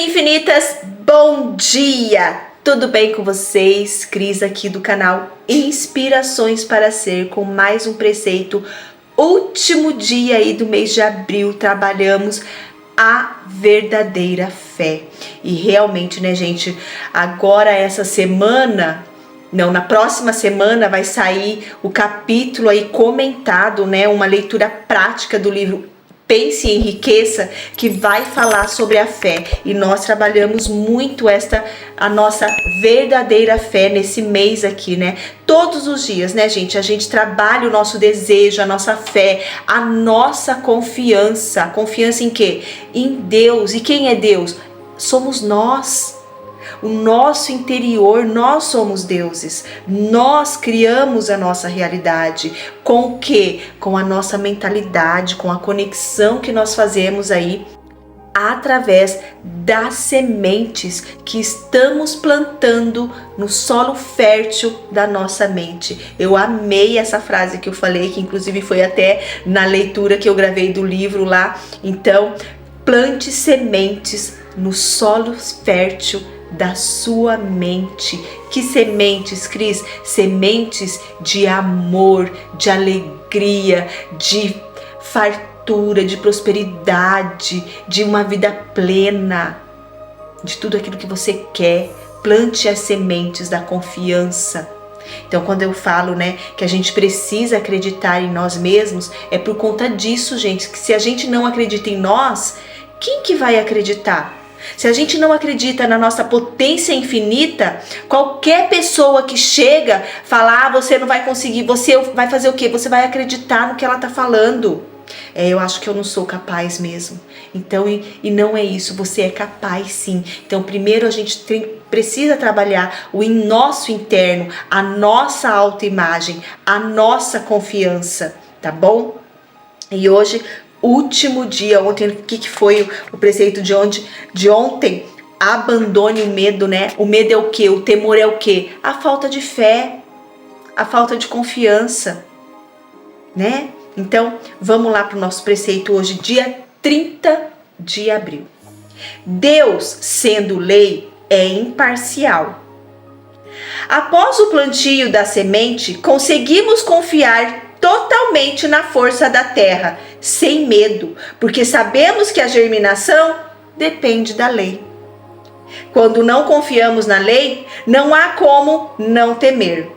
infinitas, bom dia! Tudo bem com vocês? Cris aqui do canal Inspirações para Ser, com mais um preceito. Último dia aí do mês de abril, trabalhamos a verdadeira fé. E realmente, né, gente, agora essa semana, não, na próxima semana vai sair o capítulo aí comentado, né, uma leitura prática do livro Pense e Enriqueça, que vai falar sobre a fé. E nós trabalhamos muito a nossa verdadeira fé nesse mês aqui, né? Todos os dias, né, gente? A gente trabalha o nosso desejo, a nossa fé, a nossa confiança. Confiança em quê? Em Deus. E quem é Deus? Somos nós. O nosso interior, nós somos deuses. Nós criamos a nossa realidade. Com o quê? Com a nossa mentalidade, com a conexão que nós fazemos aí através das sementes que estamos plantando no solo fértil da nossa mente. Eu amei essa frase que eu falei, que inclusive foi até na leitura que eu gravei do livro lá. Então, plante sementes no solo fértil da sua mente. Que sementes, Cris? Sementes de amor, de alegria, de fartura, de prosperidade, de uma vida plena, de tudo aquilo que você quer. Plante as sementes da confiança. Então, quando eu falo, né, que a gente precisa acreditar em nós mesmos, é por conta disso, gente, que se a gente não acredita em nós, quem que vai acreditar? Se a gente não acredita na nossa potência infinita, qualquer pessoa que chega, fala, você não vai conseguir, você vai fazer o quê? Você vai acreditar no que ela tá falando. Eu acho que eu não sou capaz mesmo. Então, e não é isso, você é capaz sim. Então, primeiro a gente precisa trabalhar o nosso interno, a nossa autoimagem, a nossa confiança, tá bom? E hoje, último dia, ontem, o que foi o preceito de ontem? Abandone o medo, né? O medo é o quê? O temor é o quê? A falta de fé, a falta de confiança, né? Então, vamos lá para o nosso preceito hoje, dia 30 de abril. Deus, sendo lei, é imparcial. Após o plantio da semente, conseguimos confiar totalmente na força da terra, sem medo, porque sabemos que a germinação depende da lei. Quando não confiamos na lei, não há como não temer.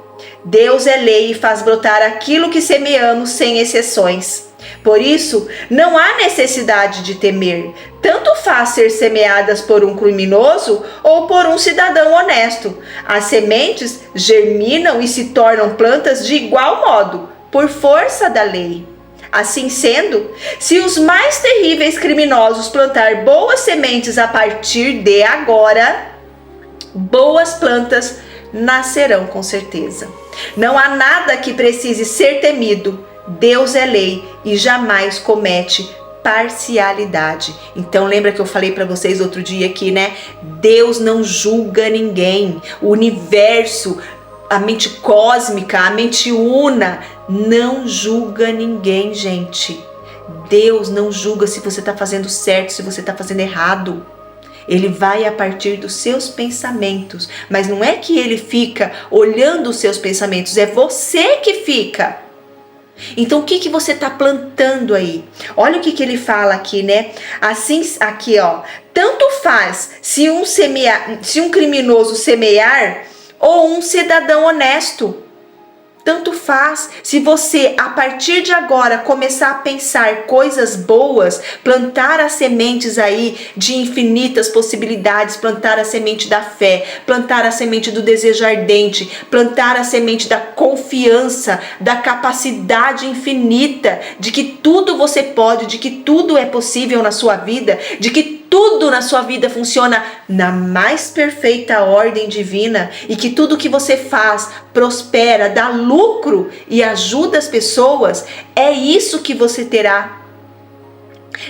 Deus é lei e faz brotar aquilo que semeamos sem exceções. Por isso, não há necessidade de temer. Tanto faz ser semeadas por um criminoso ou por um cidadão honesto. As sementes germinam e se tornam plantas de igual modo, por força da lei. Assim sendo, se os mais terríveis criminosos plantar boas sementes a partir de agora, boas plantas nascerão com certeza. Não há nada que precise ser temido. Deus é lei e jamais comete parcialidade. Então lembra que eu falei para vocês outro dia aqui, né? Deus não julga ninguém. O universo, a mente cósmica, a mente una, não julga ninguém, gente. Deus não julga se você está fazendo certo, se você está fazendo errado. Ele vai a partir dos seus pensamentos, mas não é que ele fica olhando os seus pensamentos, é você que fica. Então o que você está plantando aí? Olha o que ele fala aqui, né? Assim, aqui ó, tanto faz se um criminoso semear ou um cidadão honesto. Tanto faz se você, a partir de agora, começar a pensar coisas boas, plantar as sementes aí de infinitas possibilidades, plantar a semente da fé, plantar a semente do desejo ardente, plantar a semente da confiança, da capacidade infinita, de que tudo você pode, de que tudo é possível na sua vida, de que tudo na sua vida funciona na mais perfeita ordem divina e que tudo que você faz prospera, dá lucro e ajuda as pessoas, é isso que você terá.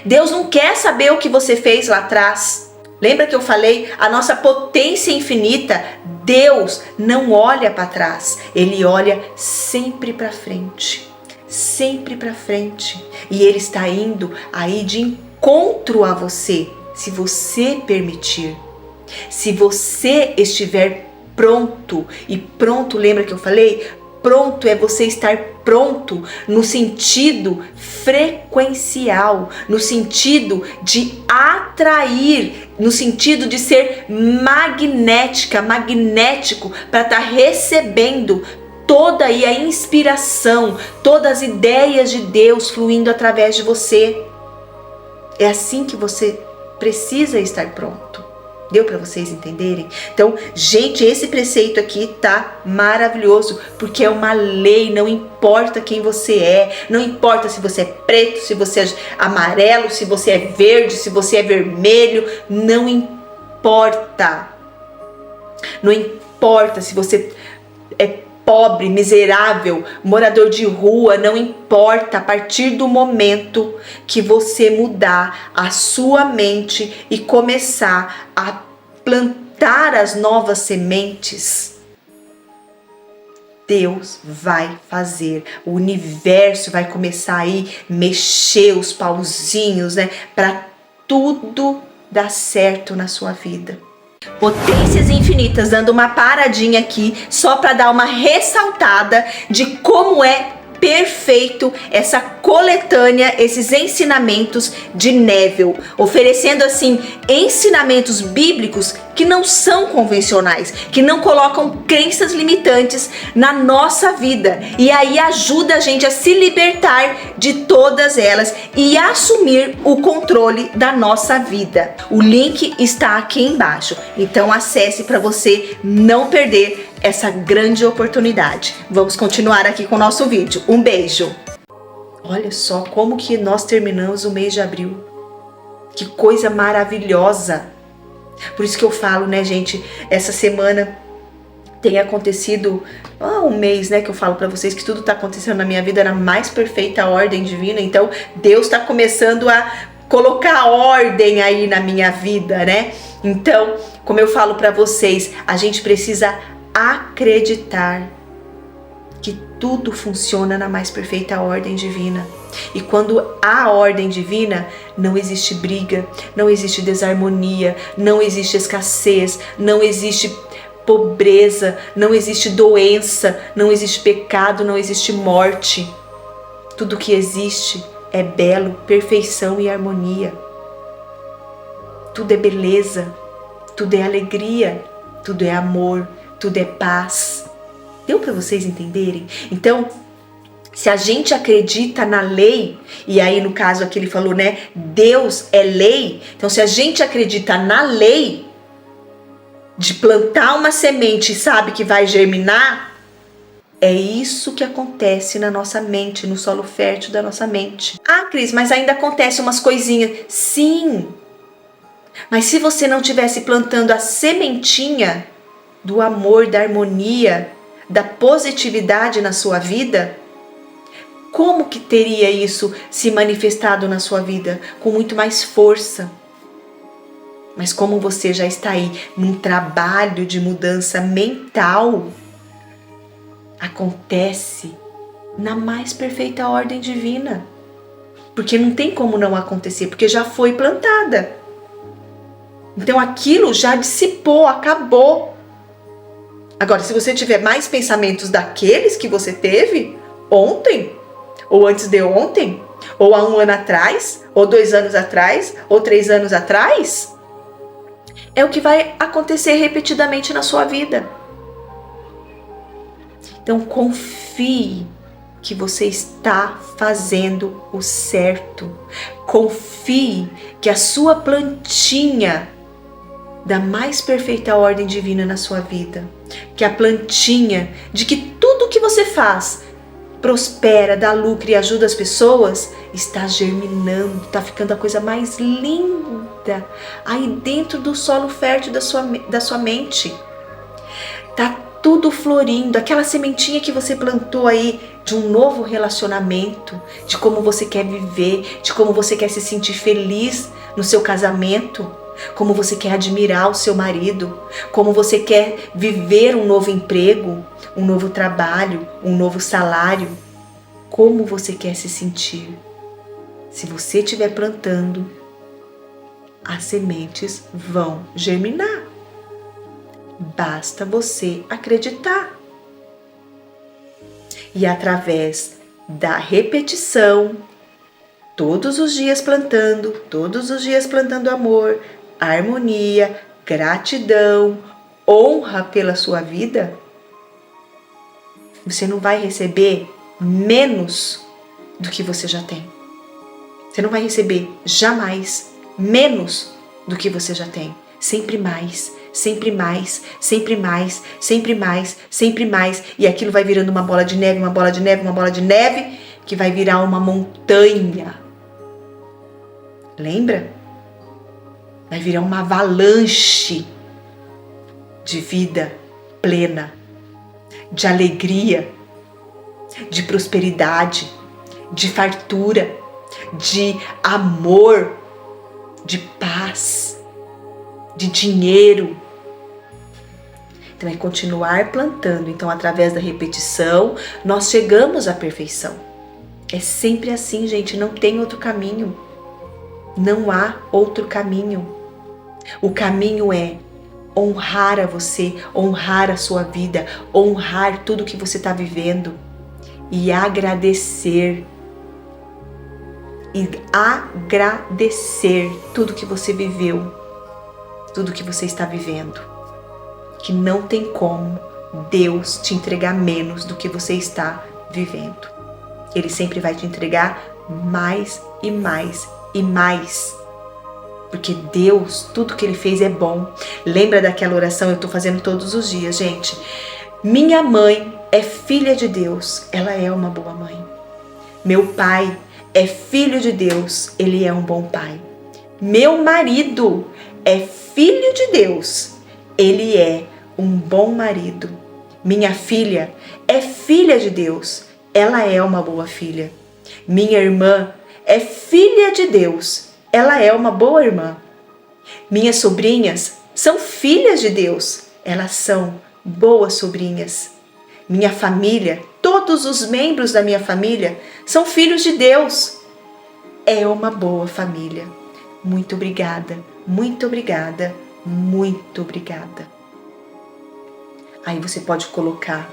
Deus não quer saber o que você fez lá atrás. Lembra que eu falei? A nossa potência infinita, Deus não olha para trás, Ele olha sempre para frente. Sempre para frente. E Ele está indo aí de encontro a você. se você permitir. Se você estiver pronto, e pronto, lembra que eu falei? Pronto é você estar pronto no sentido frequencial, no sentido de atrair, no sentido de ser magnético para estar recebendo toda aí a inspiração, todas as ideias de Deus fluindo através de você. É assim que você precisa estar pronto. Deu para vocês entenderem? Então, gente, esse preceito aqui tá maravilhoso, porque é uma lei, não importa quem você é, não importa se você é preto, se você é amarelo, se você é verde, se você é vermelho, não importa. Não importa se você é pobre, miserável, morador de rua, não importa, a partir do momento que você mudar a sua mente e começar a plantar as novas sementes, Deus vai fazer, o universo vai começar aí mexer os pauzinhos, né, para tudo dar certo na sua vida. Potências infinitas, dando uma paradinha aqui só para dar uma ressaltada de como é perfeito essa coletânea, esses ensinamentos de Neville, oferecendo assim ensinamentos bíblicos que não são convencionais, que não colocam crenças limitantes na nossa vida, e aí ajuda a gente a se libertar de todas elas e assumir o controle da nossa vida. O link está aqui embaixo, então acesse para você não perder essa grande oportunidade. Vamos continuar aqui com o nosso vídeo. Um beijo! Olha só como que nós terminamos o mês de abril. Que coisa maravilhosa! Por isso que eu falo, né, gente, essa semana tem acontecido um mês, né, que eu falo pra vocês que tudo tá acontecendo na minha vida na mais perfeita ordem divina. Então, Deus tá começando a colocar ordem aí na minha vida, né? Então, como eu falo pra vocês, a gente precisa acreditar que tudo funciona na mais perfeita ordem divina. E quando há ordem divina, não existe briga, não existe desarmonia, não existe escassez, não existe pobreza, não existe doença, não existe pecado, não existe morte. Tudo que existe é belo, perfeição e harmonia. Tudo é beleza, tudo é alegria, tudo é amor, tudo é paz. Deu para vocês entenderem? Então, se a gente acredita na lei, e aí no caso aqui ele falou, né, Deus é lei. Então, se a gente acredita na lei de plantar uma semente e sabe que vai germinar, é isso que acontece na nossa mente, no solo fértil da nossa mente. Ah, Cris, mas ainda acontece umas coisinhas. Sim, mas se você não tivesse plantando a sementinha do amor, da harmonia, da positividade na sua vida, como que teria isso se manifestado na sua vida? Com muito mais força. Mas como você já está aí num trabalho de mudança mental, acontece na mais perfeita ordem divina. Porque não tem como não acontecer, porque já foi plantada. Então aquilo já dissipou, acabou. Agora, se você tiver mais pensamentos daqueles que você teve ontem, ou antes de ontem, ou há 1 ano atrás, ou 2 anos atrás, ou 3 anos atrás, é o que vai acontecer repetidamente na sua vida. Então confie que você está fazendo o certo. Confie que a sua plantinha da mais perfeita ordem divina na sua vida, que a plantinha de que tudo que você faz prospera, dá lucro e ajuda as pessoas, está germinando, está ficando a coisa mais linda aí dentro do solo fértil da sua mente. Tá tudo florindo, aquela sementinha que você plantou aí de um novo relacionamento, de como você quer viver, de como você quer se sentir feliz no seu casamento, como você quer admirar o seu marido, como você quer viver um novo emprego, um novo trabalho, um novo salário, como você quer se sentir. Se você estiver plantando, as sementes vão germinar. Basta você acreditar. E através da repetição, todos os dias plantando amor, harmonia, gratidão, honra pela sua vida, você não vai receber menos do que você já tem. Você não vai receber jamais menos do que você já tem. Sempre mais, sempre mais, sempre mais, sempre mais, sempre mais. E aquilo vai virando uma bola de neve, uma bola de neve, uma bola de neve, que vai virar uma montanha. Lembra? Vai virar uma avalanche de vida plena, de alegria, de prosperidade, de fartura, de amor, de paz, de dinheiro. Então é continuar plantando. Então, através da repetição, nós chegamos à perfeição. É sempre assim, gente, não tem outro caminho. Não há outro caminho. O caminho é honrar a você, honrar a sua vida, honrar tudo que você está vivendo e agradecer. E agradecer tudo que você viveu, tudo que você está vivendo. Que não tem como Deus te entregar menos do que você está vivendo. Ele sempre vai te entregar mais e mais e mais. Porque Deus, tudo que Ele fez é bom. Lembra daquela oração? Eu estou fazendo todos os dias, gente. Minha mãe é filha de Deus. Ela é uma boa mãe. Meu pai é filho de Deus. Ele é um bom pai. Meu marido é filho de Deus. Ele é um bom marido. Minha filha é filha de Deus. Ela é uma boa filha. Minha irmã é filha de Deus. Ela é uma boa irmã. Minhas sobrinhas são filhas de Deus. Elas são boas sobrinhas. Minha família, todos os membros da minha família são filhos de Deus. É uma boa família. Muito obrigada, muito obrigada, muito obrigada. Aí você pode colocar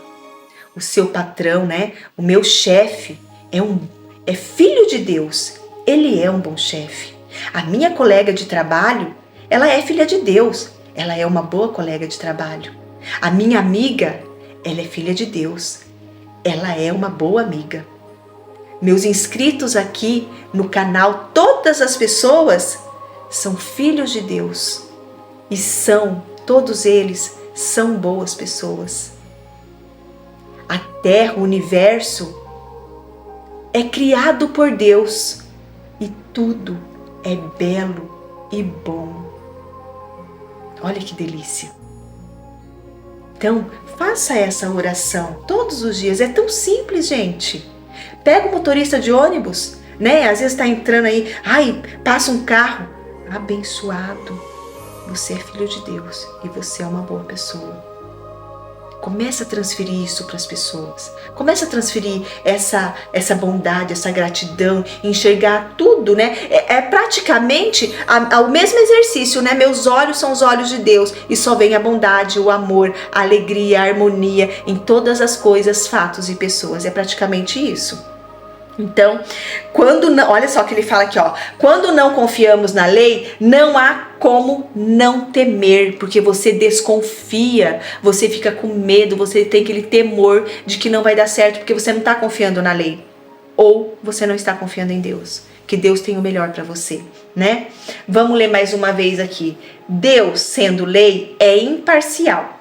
o seu patrão, né? O meu chefe é filho de Deus. Ele é um bom chefe. A minha colega de trabalho, ela é filha de Deus. Ela é uma boa colega de trabalho. A minha amiga, ela é filha de Deus. Ela é uma boa amiga. Meus inscritos aqui no canal, todas as pessoas são filhos de Deus. E todos eles são boas pessoas. A Terra, o universo, é criado por Deus. E tudo é belo e bom. Olha que delícia. Então, faça essa oração todos os dias. É tão simples, gente. Pega o motorista de ônibus, né? Às vezes está entrando aí, passa um carro. Abençoado. Você é filho de Deus e você é uma boa pessoa. Começa a transferir isso para as pessoas. Começa a transferir essa bondade, essa gratidão, enxergar tudo, né? É praticamente o mesmo exercício, né? Meus olhos são os olhos de Deus e só vem a bondade, o amor, a alegria, a harmonia em todas as coisas, fatos e pessoas. É praticamente isso. Então, olha só o que ele fala aqui, ó. Quando não confiamos na lei, não há como não temer, porque você desconfia, você fica com medo, você tem aquele temor de que não vai dar certo, porque você não está confiando na lei. Ou você não está confiando em Deus, que Deus tem o melhor para você, né? Vamos ler mais uma vez aqui. Deus, sendo lei, é imparcial.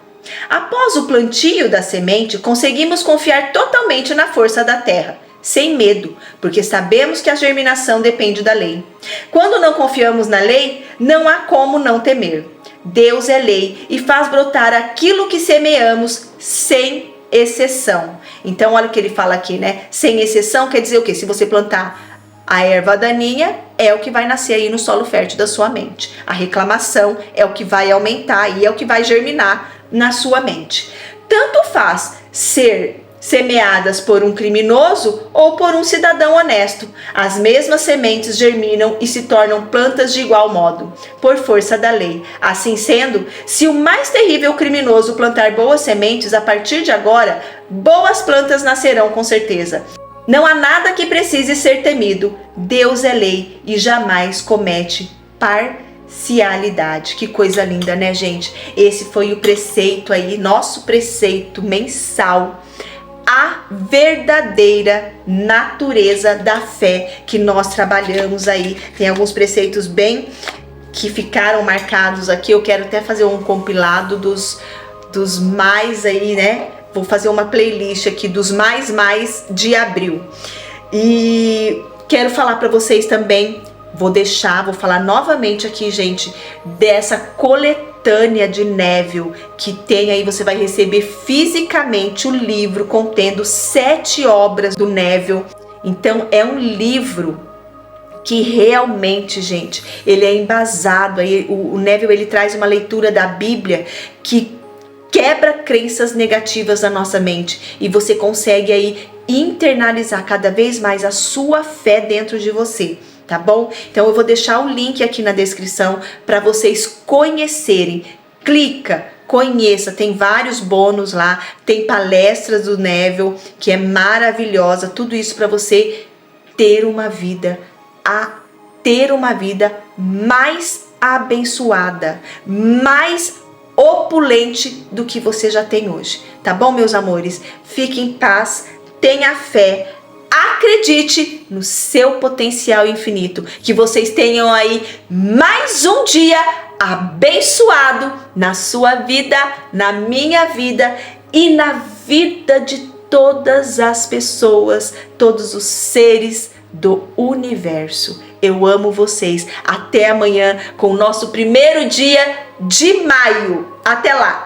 Após o plantio da semente, conseguimos confiar totalmente na força da terra, sem medo, porque sabemos que a germinação depende da lei. Quando não confiamos na lei, não há como não temer. Deus é lei e faz brotar aquilo que semeamos sem exceção. Então, olha o que ele fala aqui, né? Sem exceção quer dizer o quê? Se você plantar a erva daninha, é o que vai nascer aí no solo fértil da sua mente. A reclamação é o que vai aumentar e é o que vai germinar na sua mente. Tanto faz ser semeadas por um criminoso ou por um cidadão honesto. As mesmas sementes germinam e se tornam plantas de igual modo, por força da lei. Assim sendo, se o mais terrível criminoso plantar boas sementes, a partir de agora, boas plantas nascerão com certeza. Não há nada que precise ser temido. Deus é lei e jamais comete parcialidade. Que coisa linda, né, gente? Esse foi o preceito aí, nosso preceito mensal. A verdadeira natureza da fé que nós trabalhamos aí. Tem alguns preceitos bem que ficaram marcados aqui. Eu quero até fazer um compilado dos mais aí, né? Vou fazer uma playlist aqui dos mais de abril. E quero falar para vocês também, vou falar novamente aqui, gente, dessa coletânea de Neville, que tem aí, você vai receber fisicamente o livro contendo 7 obras do Neville. Então é um livro que realmente, gente, ele é embasado. Aí, o Neville, ele traz uma leitura da Bíblia que quebra crenças negativas na nossa mente e você consegue aí internalizar cada vez mais a sua fé dentro de você, tá bom? Então eu vou deixar o link aqui na descrição para vocês conhecerem. Clica, conheça, tem vários bônus lá, tem palestras do Neville, que é maravilhosa, tudo isso para você ter uma vida mais abençoada, mais opulente do que você já tem hoje, tá bom, meus amores? Fique em paz, tenha fé, acredite no seu potencial infinito, que vocês tenham aí mais um dia abençoado na sua vida, na minha vida e na vida de todas as pessoas, todos os seres do universo. Eu amo vocês. Até amanhã com o nosso primeiro dia de maio. Até lá!